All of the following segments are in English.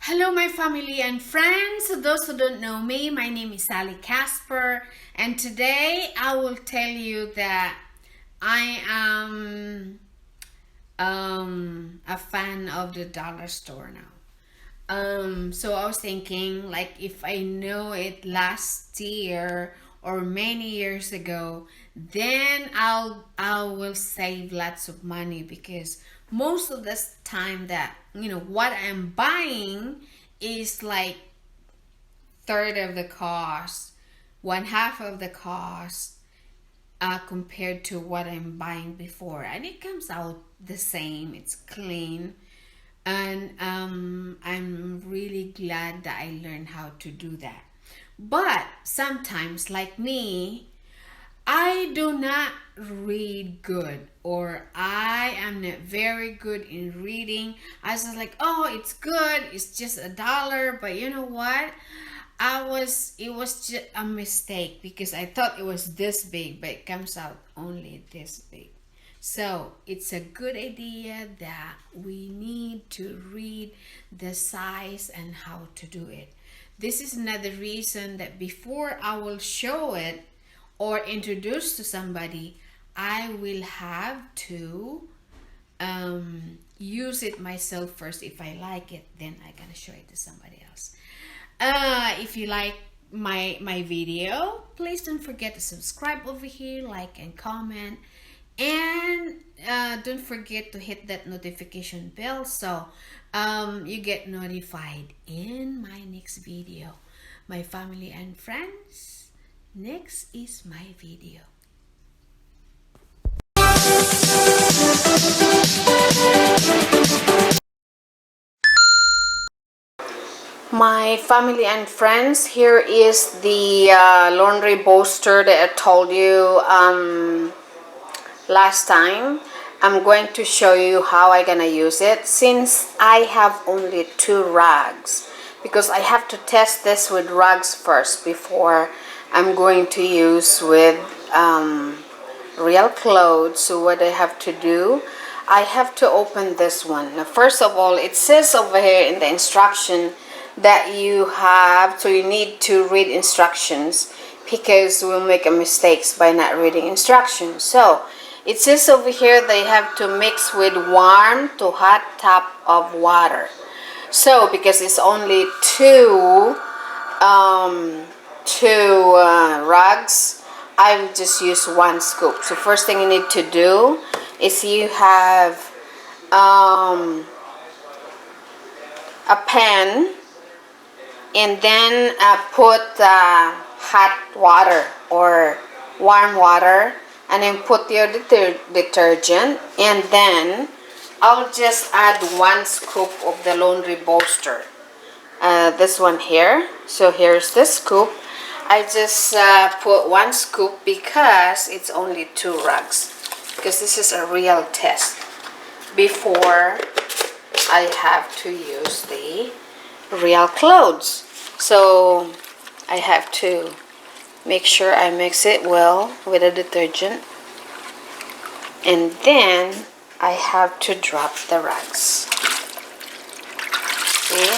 Hello, my family and friends. Those who don't know me, my name is Sally Casper, and today I will tell you that I am a fan of the dollar store now. So I was thinking, like, if I know it last year or many years ago, then I will save lots of money because most of this time that what I'm buying is like third of the cost, one half of the cost compared to what I'm buying before, and it comes out the same. It's clean, and I'm really glad that I learned how to do that. But sometimes, like me, I do not read good, or I am not very good in reading. I was just like, oh, it's good, it's just $1, but you know what? It was just a mistake because I thought it was this big, but it comes out only this big. So it's a good idea that we need to read the size and how to do it. This is another reason that before I will show it or introduce to somebody, I will have to use it myself first. If I like it, then I gotta show it to somebody else. If you like my video, please don't forget to subscribe over here, like and comment, and don't forget to hit that notification bell so you get notified in my next video. My family and friends, next is my video. My family and friends, here is the laundry bolster that I told you last time. I'm going to show you how I'm gonna use it since I have only 2 rags, because I have to test this with rags first before I'm going to use with real clothes. So what I have to do, I have to open this one. Now, first of all, it says over here in the instruction that you need to read instructions, because we'll make a mistakes by not reading instructions. So it says over here they have to mix with warm to hot tap of water. So because it's only two rugs, I will just use 1 scoop. So first thing you need to do is you have a pan, and then put hot water or warm water, and then put your detergent, and then I'll just add 1 scoop of the laundry bolster, this one here. So here's the scoop. I just put 1 scoop because it's only 2 rugs, because this is a real test before I have to use the real clothes. So I have to make sure I mix it well with the detergent, and then I have to drop the rags. See?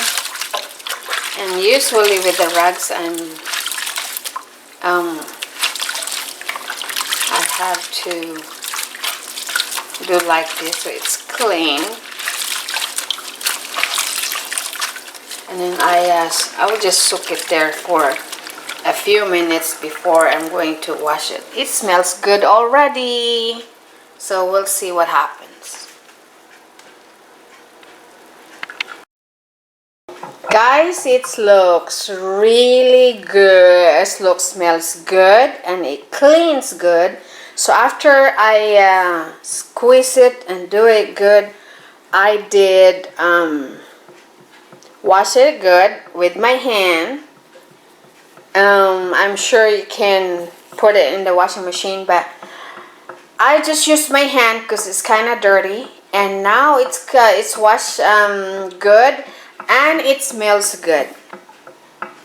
And usually with the rags I have to do like this so it's clean. And then I will just soak it there for a few minutes before I'm going to wash it. It smells good already, so we'll see what happens. Guys, it looks really good. It smells good, and it cleans good. So after I squeeze it and do it good, I did wash it good with my hand. I'm sure you can put it in the washing machine, but I just used my hand because it's kind of dirty. And now it's washed good, and it smells good.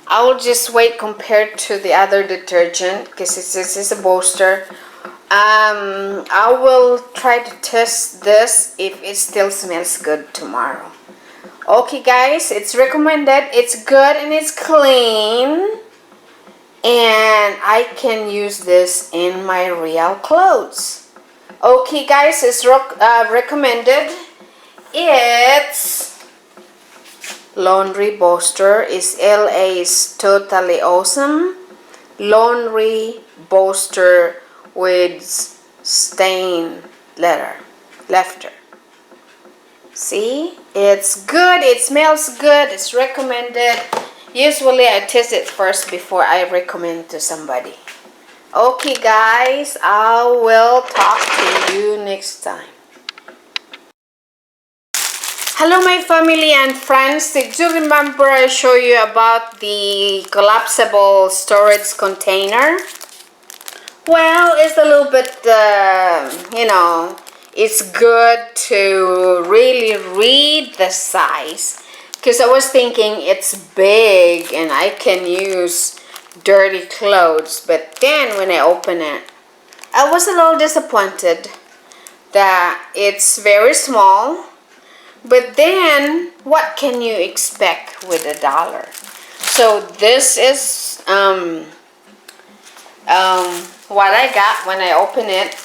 I will just wait compared to the other detergent, because this is a Bolster. I will try to test this if it still smells good tomorrow. Okay guys, it's recommended. It's good and it's clean. And I can use this in my real clothes. Okay guys, it's recommended. It's Laundry Bolster. Is LA's totally awesome. Laundry Bolster with stain lefter. See, it's good, it smells good, it's recommended. Usually I test it first before I recommend to somebody. Okay guys, I will talk to you next time. Hello my family and friends. Did you remember I showed you about the collapsible storage container? Well, it's a little bit, it's good to really read the size, because I was thinking it's big and I can use dirty clothes, but then when I open it, I was a little disappointed that it's very small. But then what can you expect with $1? So this is what I got when I open it,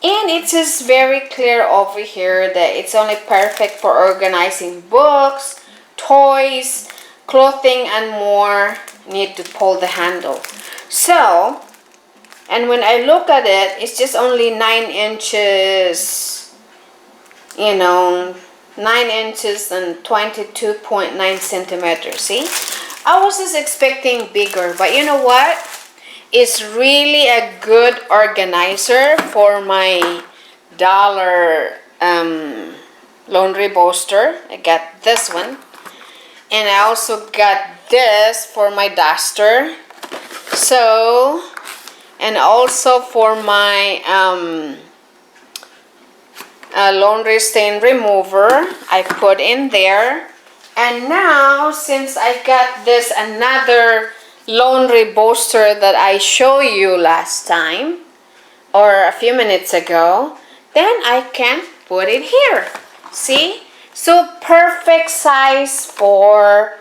and it is very clear over here that it's only perfect for organizing books, toys, clothing, and more. Need to pull the handle. So, and when I look at it, it's just only 9 inches, 9 inches and 22.9 centimeters. See, I was just expecting bigger, but you know what? It's really a good organizer for my dollar laundry bolster. I got this one, and I also got this for my duster. So, and also for my laundry stain remover, I put in there. And now, since I got this another laundry bolster that I showed you last time or a few minutes ago, then I can put it here. See? So perfect size for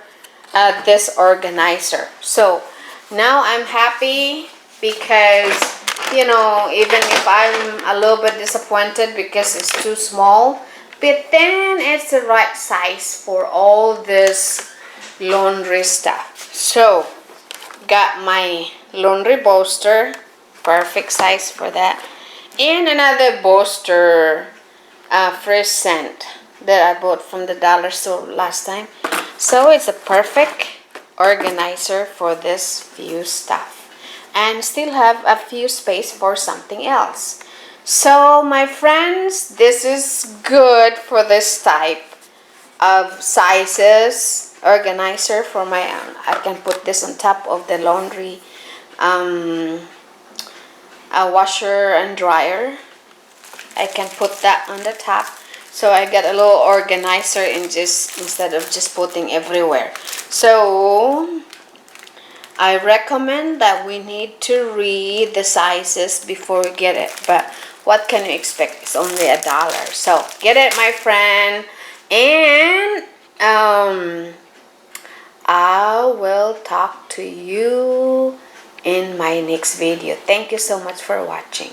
this organizer. So now I'm happy because, even if I'm a little bit disappointed because it's too small, but then it's the right size for all this laundry stuff. So got my laundry bolster, perfect size for that, and another bolster fresh scent that I bought from the dollar store last time. So it's a perfect organizer for this few stuff, and still have a few space for something else. So my friends, this is good for this type of sizes organizer for my own. I can put this on top of the laundry washer and dryer. I can put that on the top, so I got a little organizer instead of just putting everywhere. So I recommend that we need to read the sizes before we get it, but what can you expect? It's only $1. So get it, my friend, and I will talk to you in my next video. Thank you so much for watching.